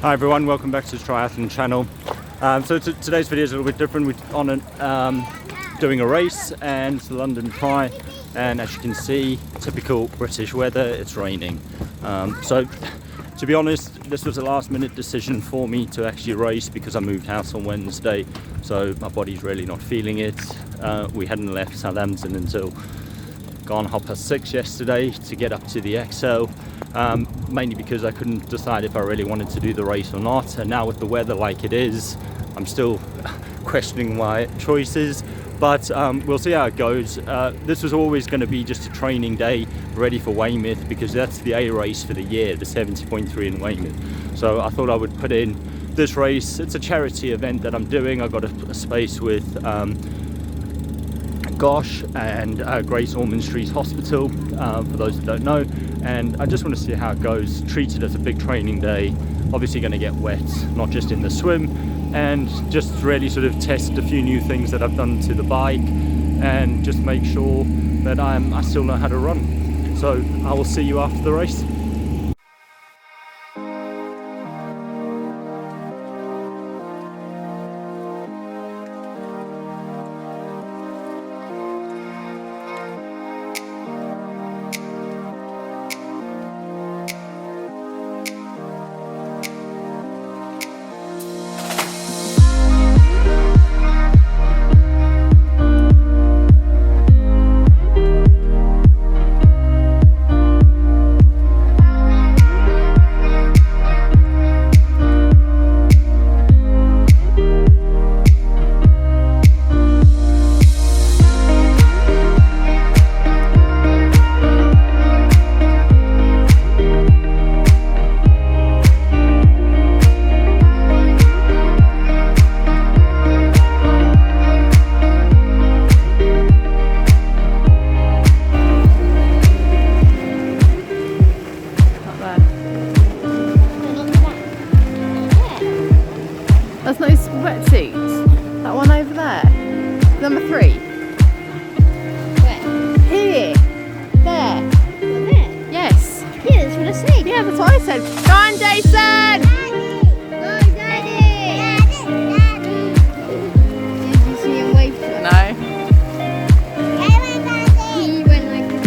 Hi everyone, welcome back to the Triathlon channel. Today's video is a little bit different. We're doing a race, and it's the London Tri, and as you can see, typical British weather, it's raining. To be honest, this was a last minute decision for me to actually race because I moved house on Wednesday, so my body's really not feeling it. We hadn't left Southampton until gone 6:30 yesterday to get up to the XL, mainly because I couldn't decide if I really wanted to do the race or not, and now with the weather like it is, I'm still questioning my choices, but we'll see how it goes. This was always going to be just a training day ready for Weymouth, because that's the A race for the year, the 70.3 in Weymouth. So I thought I would put in this race. It's a charity event that I'm doing. I got a space with and Great Ormand Street Hospital, for those that don't know, and I just want to see how it goes. Treat it as a big training day. Obviously going to get wet, not just in the swim, and just really sort of test a few new things that I've done to the bike and just make sure that I still know how to run. So I will see you after the race. That's not his wetsuit. That one over there. Number 3. Where? Here. There. There? Yes. Yeah, that's what I said. Yeah, that's what I said. Go on, Jason! Daddy! Daddy! Daddy! Did you see him wave to us? No. He went like this.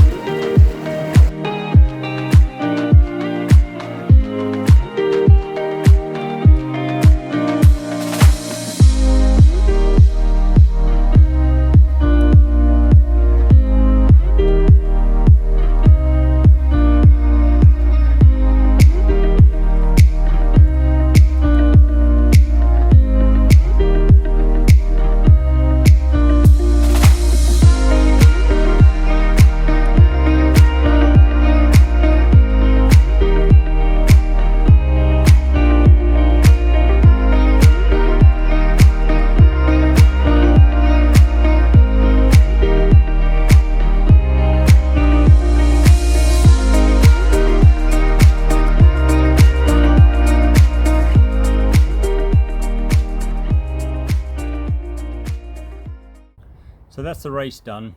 So that's the race done.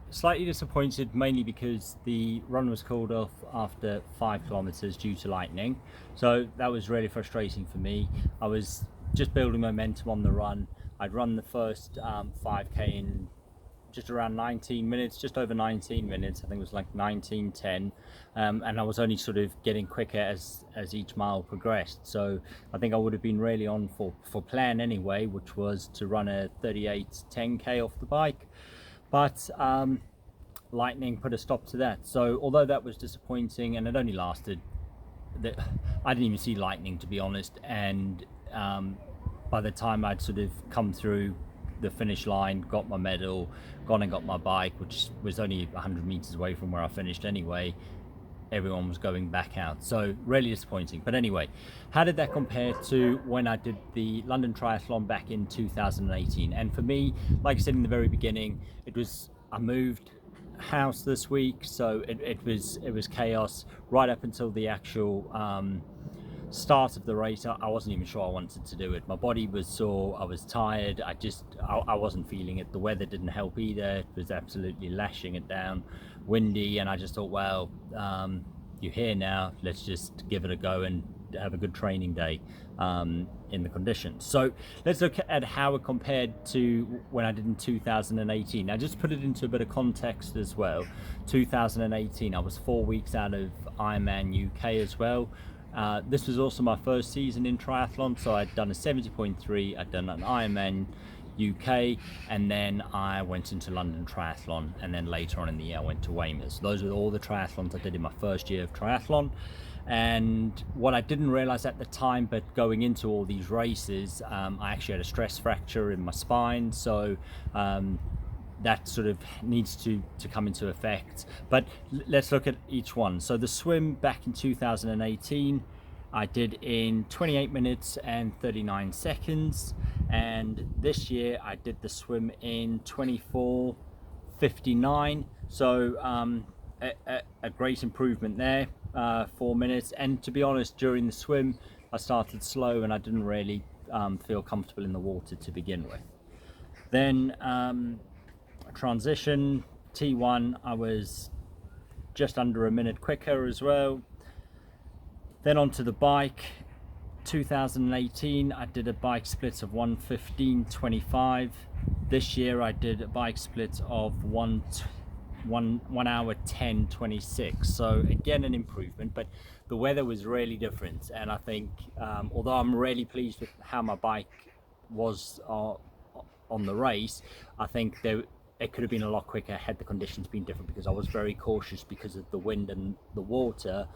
Slightly disappointed, mainly because the run was called off after 5 kilometers due to lightning. So that was really frustrating for me. I was just building momentum on the run. I'd run the first 5k in just around 19 minutes, just over 19 minutes. I think it was like 19:10, and I was only sort of getting quicker as each mile progressed. So I think I would have been really on for plan anyway, which was to run a 38:10k off the bike, but lightning put a stop to that. So although that was disappointing, and it only lasted, I didn't even see lightning, to be honest, and by the time I'd sort of come through the finish line, got my medal, gone and got my bike, which was only 100 meters away from where I finished anyway, everyone was going back out. So really disappointing. But anyway, how did that compare to when I did the London Triathlon back in 2018? And for me, like I said in the very beginning, I moved house this week, so it was chaos right up until the actual start of the race. I wasn't even sure I wanted to do it. My body was sore, I was tired, I wasn't feeling it. The weather didn't help either. It was absolutely lashing it down, windy, and I just thought, well, you're here now, let's just give it a go and have a good training day in the conditions. So let's look at how it compared to when I did in 2018. Now just put it into a bit of context as well. 2018, I was 4 weeks out of Ironman UK as well. This was also my first season in triathlon, so I'd done a 70.3, I'd done an Ironman UK, and then I went into London Triathlon, and then later on in the year I went to Weymouth. Those were all the triathlons I did in my first year of triathlon. And what I didn't realize at the time, but going into all these races, I actually had a stress fracture in my spine, so that sort of needs to come into effect. But let's look at each one. So the swim back in 2018 I did in 28 minutes and 39 seconds, and this year I did the swim in 24:59. So a great improvement there, 4 minutes. And to be honest, during the swim I started slow and I didn't really feel comfortable in the water to begin with. Then transition T1, I was just under a minute quicker as well. Then onto the bike, 2018 I did a bike split of 1:15:25. This year I did a bike split of 1 hour 10:26. So again, an improvement, but the weather was really different. And I think although I'm really pleased with how my bike was on the race, I think it could have been a lot quicker had the conditions been different, because I was very cautious because of the wind and the water.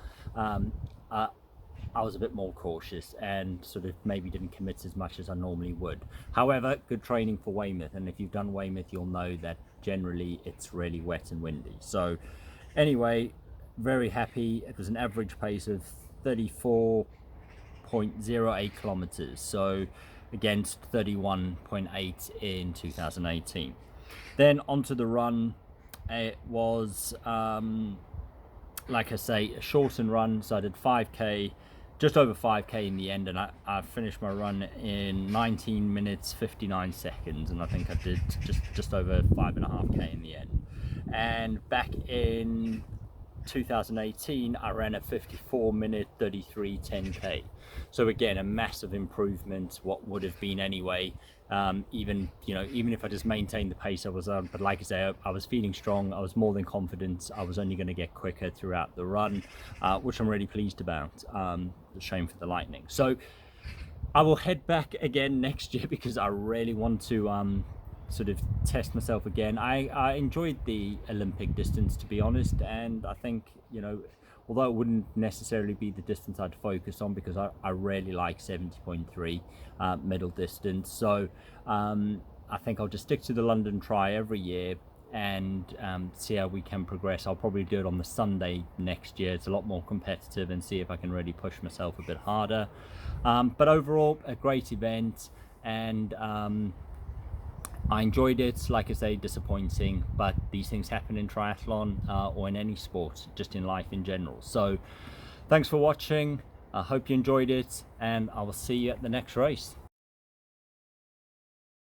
I was a bit more cautious and sort of maybe didn't commit as much as I normally would. However, good training for Weymouth, and if you've done Weymouth you'll know that generally it's really wet and windy. So anyway, very happy. It was an average pace of 34.08 kilometers, so against 31.8 in 2018. Then onto the run. It was like I say, a shortened run, so I did 5k, just over 5k in the end, and I finished my run in 19 minutes 59 seconds, and I think I did just over 5.5k in the end. And back in 2018 I ran a 54-minute 33:10k, so again a massive improvement what would have been anyway. Even if I just maintained the pace I was on, but like I say, I was feeling strong, I was more than confident, I was only going to get quicker throughout the run, which I'm really pleased about. Shame for the lightning. So I will head back again next year because I really want to sort of test myself again. I enjoyed the Olympic distance, to be honest, and I think, although it wouldn't necessarily be the distance I'd focus on, because I really like 70.3 middle distance. So I think I'll just stick to the London Tri every year and see how we can progress. I'll probably do it on the Sunday next year. It's a lot more competitive, and see if I can really push myself a bit harder. But overall, a great event, and I enjoyed it. Like I say, disappointing, but these things happen in triathlon or in any sport, just in life in general. So thanks for watching. I hope you enjoyed it, and I will see you at the next race.